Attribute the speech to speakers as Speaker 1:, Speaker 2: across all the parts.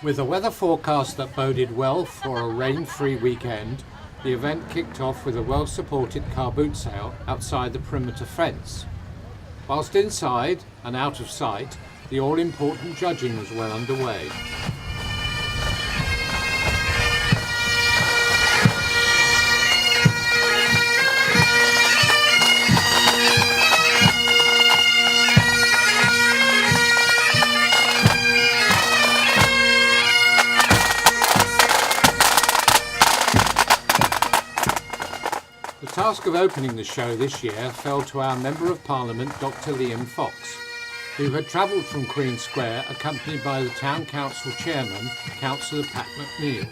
Speaker 1: With a weather forecast that boded well for a rain-free weekend, the event kicked off with a well-supported car boot sale outside the perimeter fence. Whilst inside and out of sight, the all-important judging was well underway. The task of opening the show this year fell to our Member of Parliament, Dr. Liam Fox, who had travelled from Queen Square accompanied by the Town Council Chairman, Councillor Pat McNeill.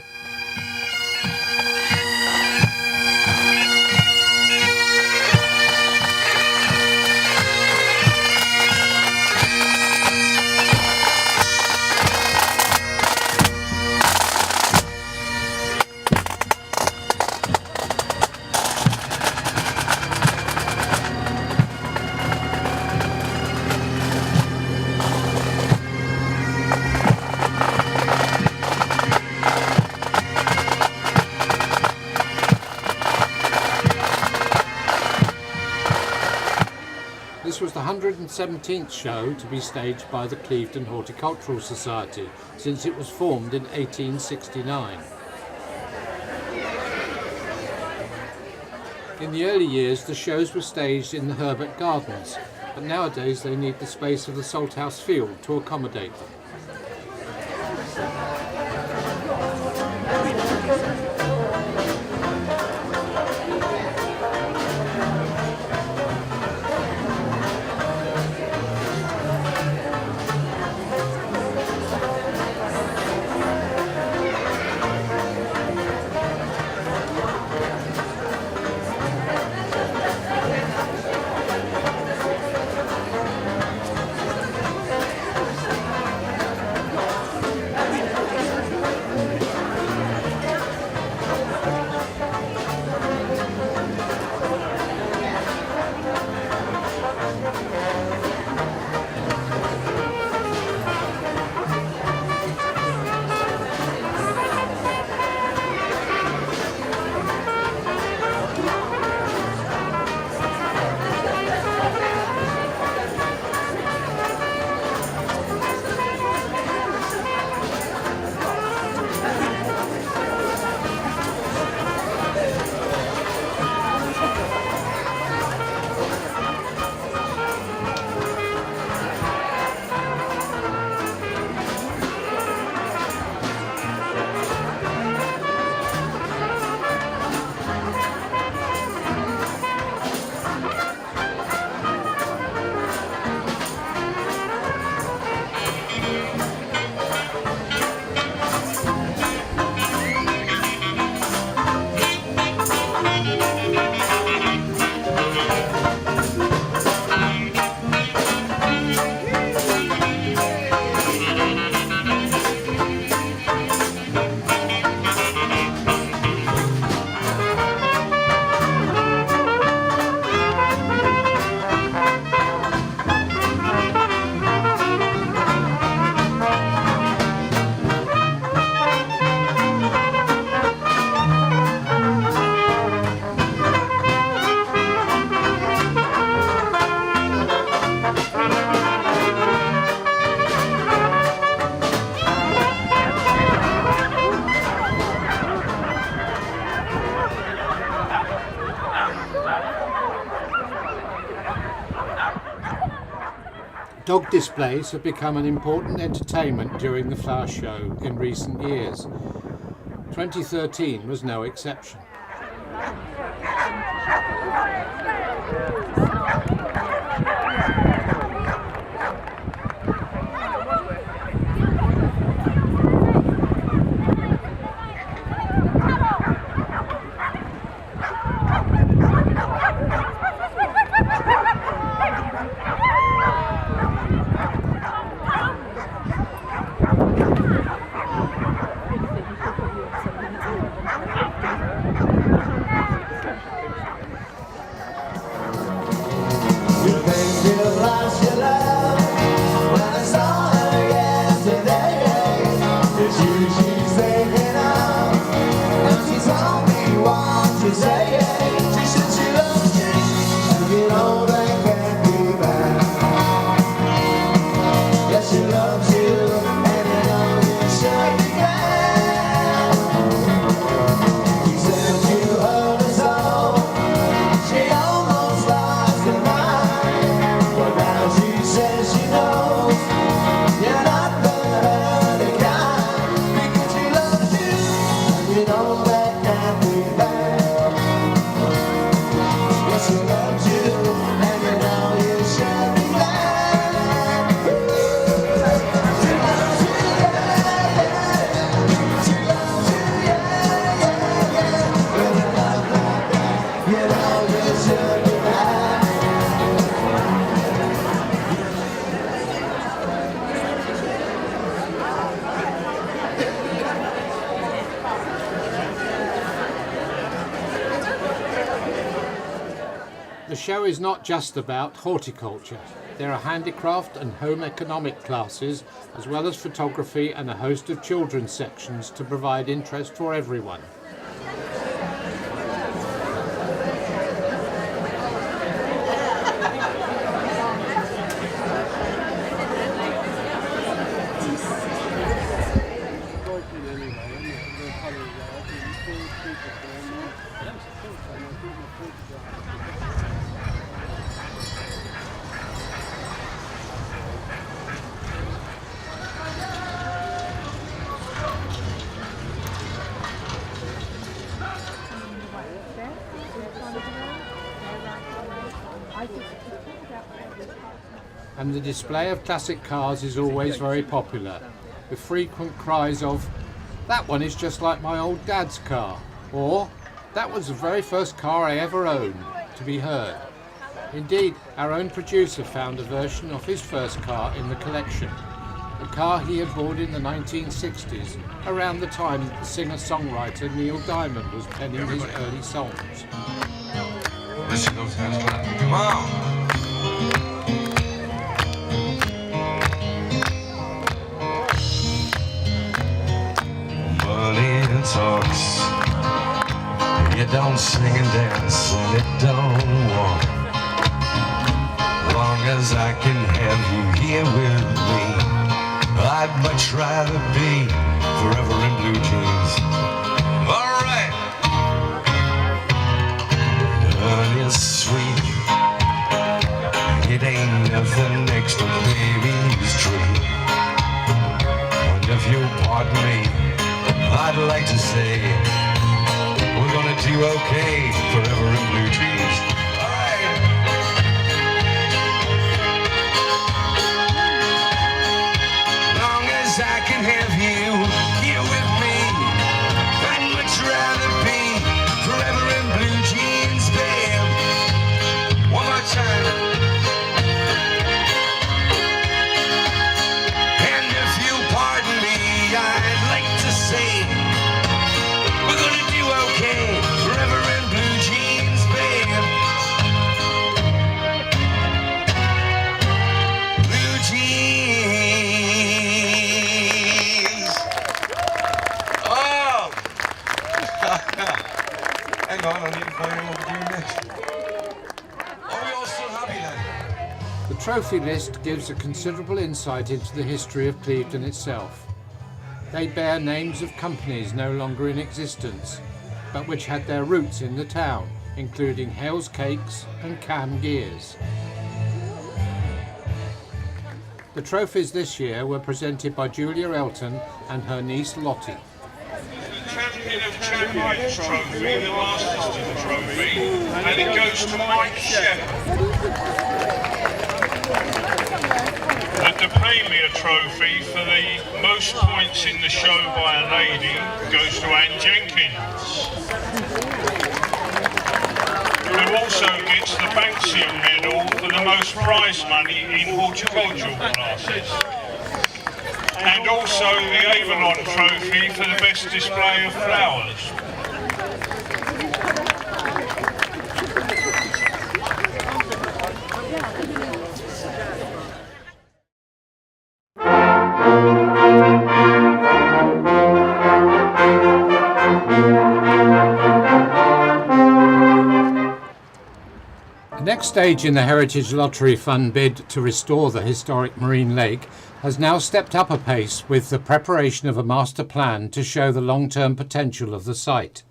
Speaker 1: This was the 117th show to be staged by the Clevedon Horticultural Society since it was formed in 1869. In the early years, the shows were staged in the Herbert Gardens, but nowadays they need the space of the Salthouse Field to accommodate them. Dog displays have become an important entertainment during the flower show in recent years. 2013 was no exception. show is not just about horticulture. There are handicraft and home economic classes, as well as photography and a host of children's sections to provide interest for everyone. And the display of classic cars is always very popular, with frequent cries of, "That one is just like my old dad's car," or "That was the very first car I ever owned," to be heard. Indeed, our own producer found a version of his first car in the collection, a car he had bought in the 1960s, around the time that the singer-songwriter Neil Diamond was penning his early songs.
Speaker 2: Listen to those hands clap. Come on! Money talks. You don't sing and dance, and it don't walk. Long as I can have you here with me, I'd much rather be forever in blue jeans. All right. Honey's sweet. It ain't nothing next to baby's dream. And if you pardon me, I'd like to say we're gonna do okay forever in blue jeans. All right. Long as I can have you here with me, I'd much rather be forever in blue jeans, babe. One more time. And if you pardon me, I'd like to say we're gonna do okay forever in blue jeans, babe. Blue jeans. Oh! Hang on, I need to find out what we're doing next. Are we all still happy then?
Speaker 1: The trophy list gives a considerable insight into the history of Clevedon itself. They bear names of companies no longer in existence, but which had their roots in the town, including Hales Cakes and Cam Gears. The trophies this year were presented by Julia Elton and her niece Lottie.
Speaker 3: Champion of Champions trophy, the Masters trophy, and it goes to Mike Shepherd. The Premier trophy for the most points in the show by a lady goes to Anne Jenkins. Who also gets the Banksia medal for the most prize money in horticultural classes. And also the Avalon trophy for the best display of flowers.
Speaker 1: The next stage in the Heritage Lottery Fund bid to restore the historic marine lake has now stepped up a pace with the preparation of a master plan to show the long-term potential of the site.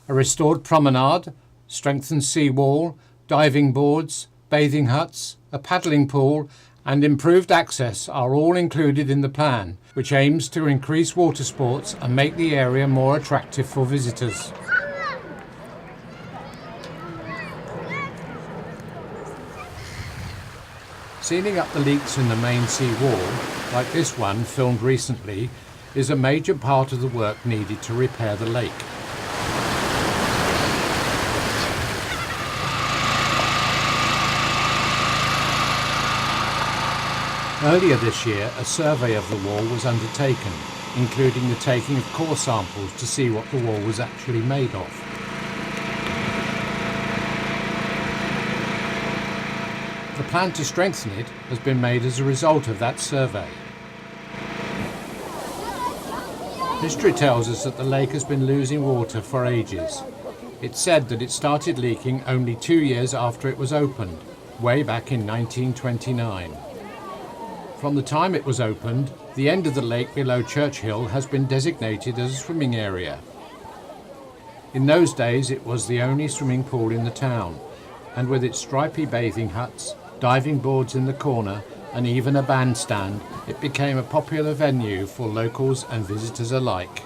Speaker 1: A restored promenade, strengthened sea wall, diving boards, bathing huts, a paddling pool and improved access are all included in the plan, which aims to increase water sports and make the area more attractive for visitors. Sealing up the leaks in the main sea wall, like this one filmed recently, is a major part of the work needed to repair the lake. Earlier this year, a survey of the wall was undertaken, including the taking of core samples to see what the wall was actually made of. The plan to strengthen it has been made as a result of that survey. History tells us that the lake has been losing water for ages. It's said that it started leaking only 2 years after it was opened, way back in 1929. From the time it was opened, the end of the lake below Churchill has been designated as a swimming area. In those days it was the only swimming pool in the town, and with its stripy bathing huts, diving boards in the corner and even a bandstand, it became a popular venue for locals and visitors alike.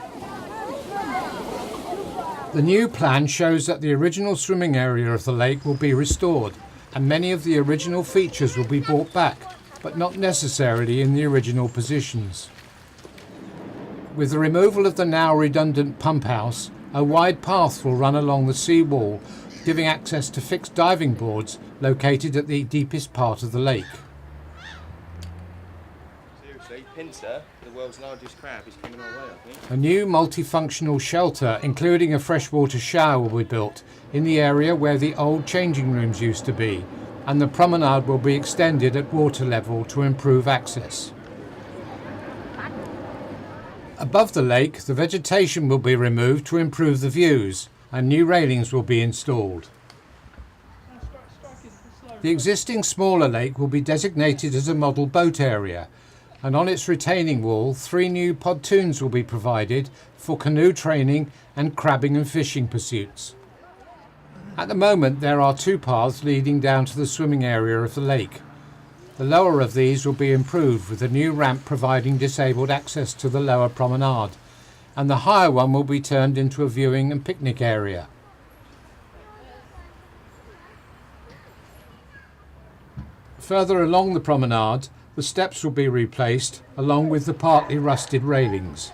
Speaker 1: The new plan shows that the original swimming area of the lake will be restored, and many of the original features will be brought back, but not necessarily in the original positions. With the removal of the now redundant pump house, a wide path will run along the sea wall, giving access to fixed diving boards located at the deepest part of the lake.
Speaker 4: Seriously, Pincer, the world's largest crab, is coming our way, I think.
Speaker 1: A new multifunctional shelter, including a freshwater shower, will be built in the area where the old changing rooms used to be, and the promenade will be extended at water level to improve access. Above the lake, the vegetation will be removed to improve the views, and new railings will be installed. The existing smaller lake will be designated as a model boat area, and on its retaining wall 3 new pontoons will be provided for canoe training and crabbing and fishing pursuits. At the moment there are 2 paths leading down to the swimming area of the lake. The lower of these will be improved with a new ramp providing disabled access to the lower promenade, and the higher one will be turned into a viewing and picnic area. Further along the promenade, the steps will be replaced along with the partly rusted railings.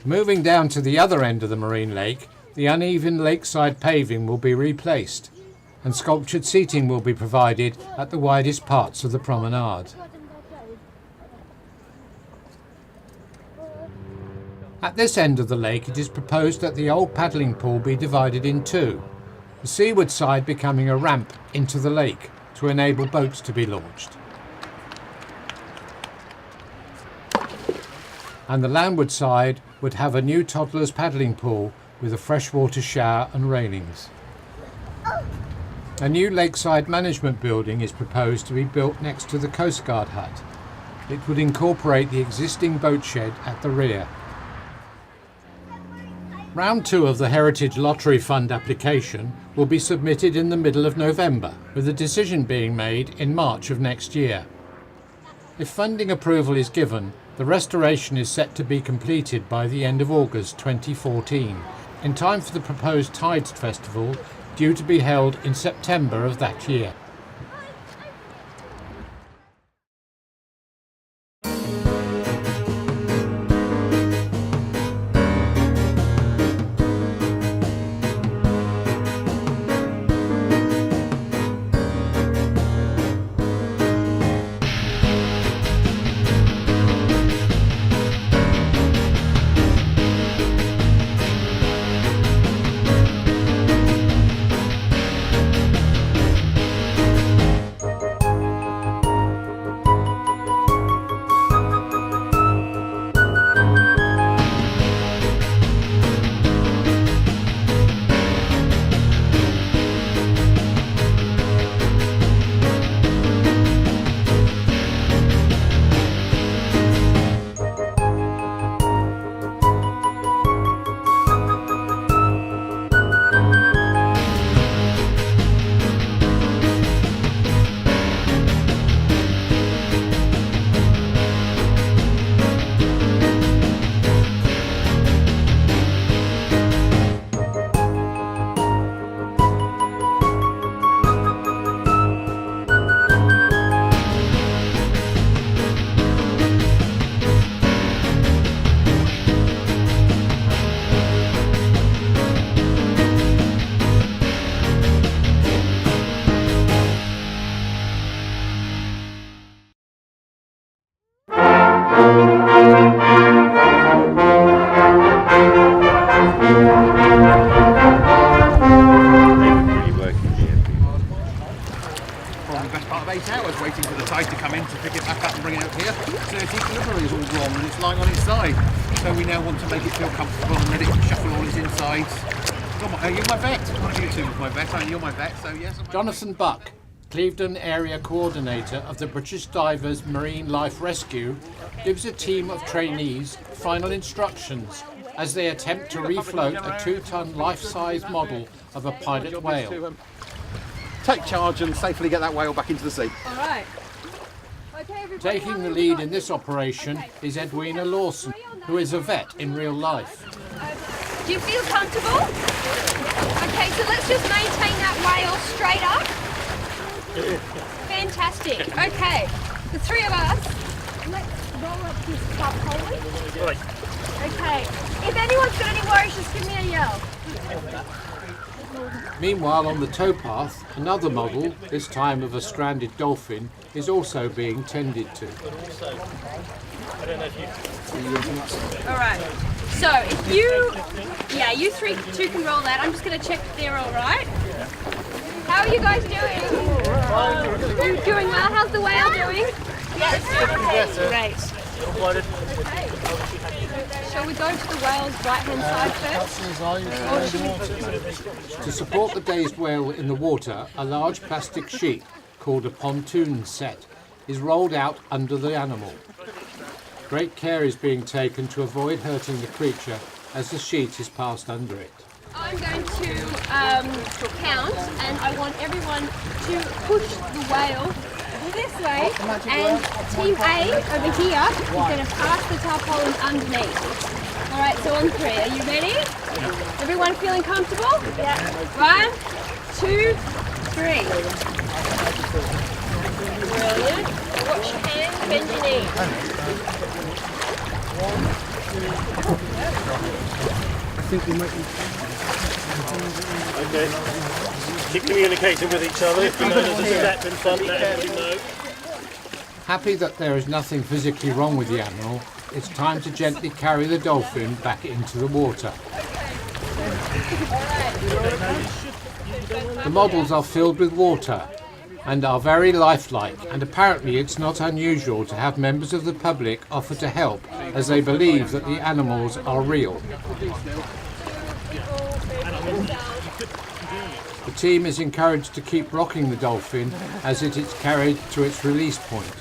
Speaker 1: Moving down to the other end of the marine lake, the uneven lakeside paving will be replaced, and sculptured seating will be provided at the widest parts of the promenade. At this end of the lake, it is proposed that the old paddling pool be divided in 2, the seaward side becoming a ramp into the lake to enable boats to be launched, and the landward side would have a new toddler's paddling pool with a freshwater shower and railings. A new lakeside management building is proposed to be built next to the Coast Guard hut. It would incorporate the existing boat shed at the rear. Round 2 of the Heritage Lottery Fund application will be submitted in the middle of November, with a decision being made in March of next year. If funding approval is given, the restoration is set to be completed by the end of August 2014, in time for the proposed Tides Festival, due to be held in September of that year.
Speaker 5: decide to come in to pick it back up and bring it out here. So its equilibrium is all wrong and it's lying on its side. So we now want to make it feel comfortable and let it shuffle all its insides. You're my vet. You two are my vet. You're my vet, so yes.
Speaker 1: Jonathan Buck, Clevedon Area Coordinator of the British Divers Marine Life Rescue, gives a team of trainees final instructions as they attempt to refloat a 2-ton life-size model of a pilot whale.
Speaker 5: Take charge and safely get that whale back into the sea.
Speaker 6: All right. Okay, everybody,
Speaker 1: Taking the lead in this operation is Edwina Lawson, who is a vet in real life.
Speaker 6: Do you feel comfortable? Okay, so let's just maintain that whale straight up. Fantastic. Okay, the three of us, let's roll up this tarpaulin.
Speaker 7: Right.
Speaker 6: Okay, if anyone's got any worries, just give me a yell.
Speaker 1: Meanwhile, on the towpath, another model, this time of a stranded dolphin, is also being tended to.
Speaker 6: All right. So if you two can roll that. I'm just going to check if they're all right. How are you guys doing? You're doing well. How's the whale doing? Yes. Great. Okay. Shall we go to the whale's right-hand side first?
Speaker 1: To support the dazed whale in the water, a large plastic sheet, called a pontoon set, is rolled out under the animal. Great care is being taken to avoid hurting the creature as the sheet is passed under it.
Speaker 6: I'm going to count, and I want everyone to push the whale this way, and Team A over here is going to pass the tarpaulin underneath. All right, so on 3. Are you ready? Everyone feeling comfortable? Yeah. 1, 2, 3. Brilliant. Watch your hands, bend your knees.
Speaker 5: I think we might be...
Speaker 7: Okay. Keep communicating with each other. If you know there's a step in front, let everybody know.
Speaker 1: Happy that there is nothing physically wrong with the animal, it's time to gently carry the dolphin back into the water. The models are filled with water and are very lifelike, and apparently it's not unusual to have members of the public offer to help as they believe that the animals are real. The team is encouraged to keep rocking the dolphin as it is carried to its release point.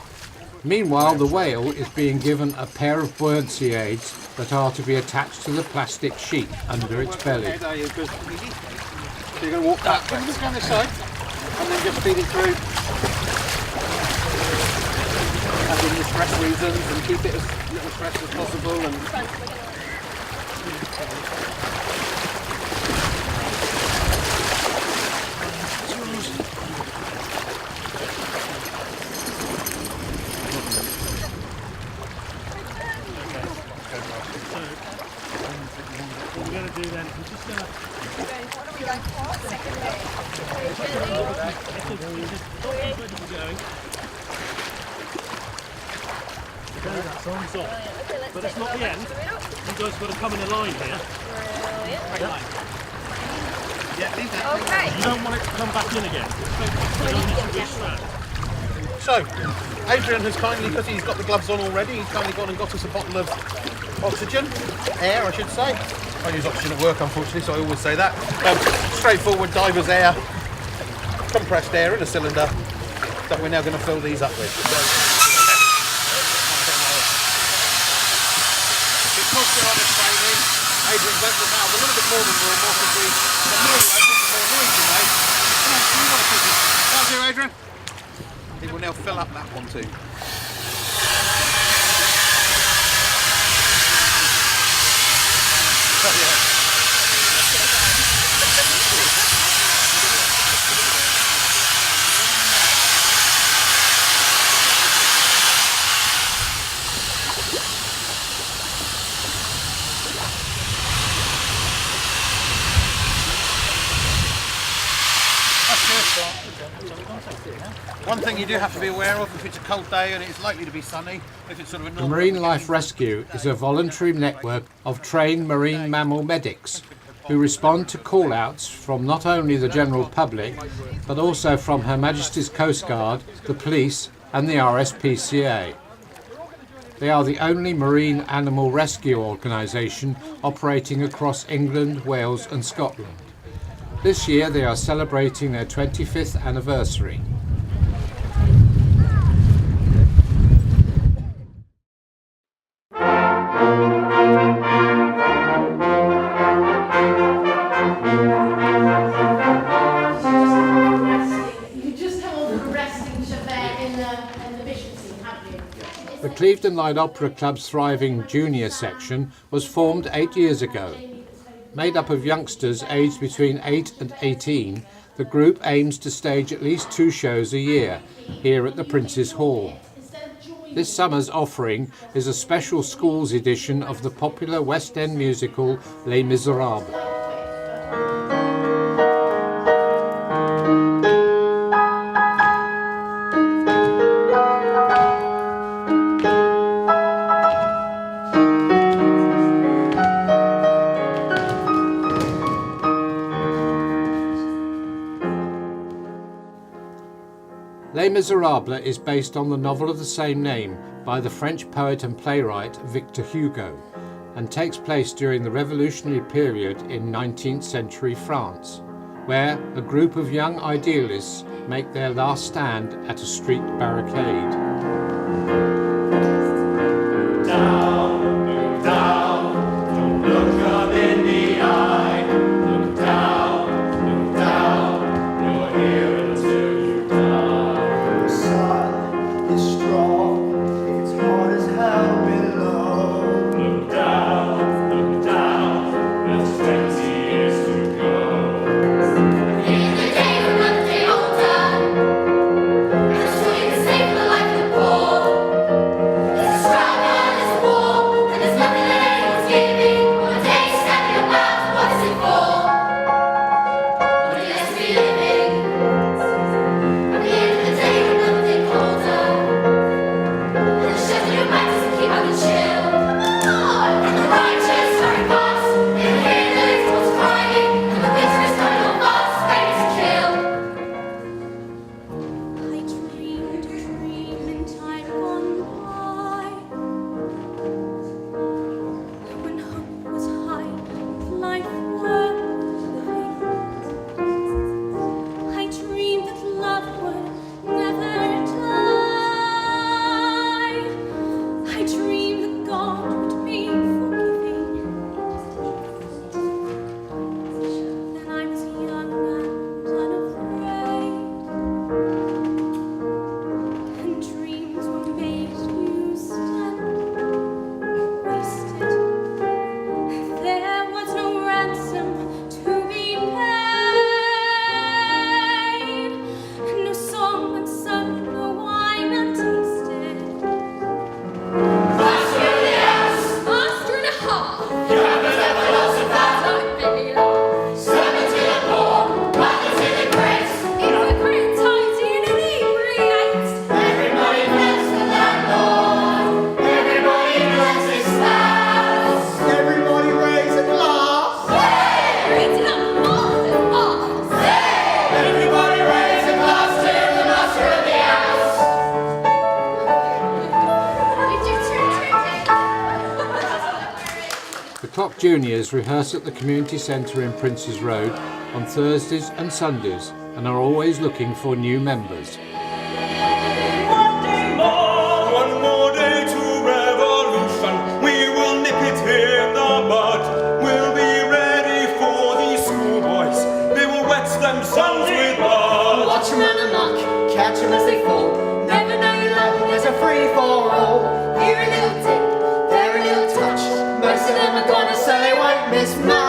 Speaker 1: Meanwhile, the whale is being given a pair of buoyancy aids that are to be attached to the plastic sheet under its belly.
Speaker 5: So you're going to walk backwards down this side and then just feed it through. Having the stress reasons and keep it as little stress as possible. And
Speaker 7: What we're going to do then, we're just going to... That's on top. But that's not the end. You guys have got to come in a line here.
Speaker 5: yeah, leave that.
Speaker 6: Okay.
Speaker 7: You don't want it to come back in again.
Speaker 5: So, Adrian has kindly, because he's got the gloves on already, he's kindly gone and got us a bottle of oxygen, air I should say. I use oxygen at work unfortunately, so I always say that. Straightforward diver's air, compressed air in a cylinder that we're now going to fill these up with. Because we're on a training, Adrian's opened the valve a little bit more than normal because the more you open, the more noise you make. Come on, you want to put it. Down here, Adrian. He will now fill up that one too. Oh, yeah. One thing you do have to be aware of, if it's a cold day and it's likely to be sunny, if it's sort of a
Speaker 1: The
Speaker 5: normal...
Speaker 1: Marine Life Rescue is a voluntary network of trained marine mammal medics who respond to call-outs from not only the general public, but also from Her Majesty's Coast Guard, the police and the RSPCA. They are the only marine animal rescue organisation operating across England, Wales and Scotland. This year they are celebrating their 25th anniversary. The Clevedon Light Opera Club's thriving junior section was formed 8 years ago. Made up of youngsters aged between 8 and 18, the group aims to stage at least 2 shows a year here at the Prince's Hall. This summer's offering is a special schools edition of the popular West End musical Les Misérables. Les Misérables is based on the novel of the same name by the French poet and playwright Victor Hugo and takes place during the revolutionary period in 19th century France, where a group of young idealists make their last stand at a street barricade. Clock Juniors rehearse at the community centre in Prince's Road on Thursdays and Sundays and are always looking for new members.
Speaker 8: One more day to revolution. We will nip it in the bud. We'll be ready for these schoolboys. They will wet themselves with blood.
Speaker 9: Watch them run amok, catch them as they fall. Never know your luck, there's a free for all. Here a little tip, there a little touch. Most of them are gonna so they won't miss much.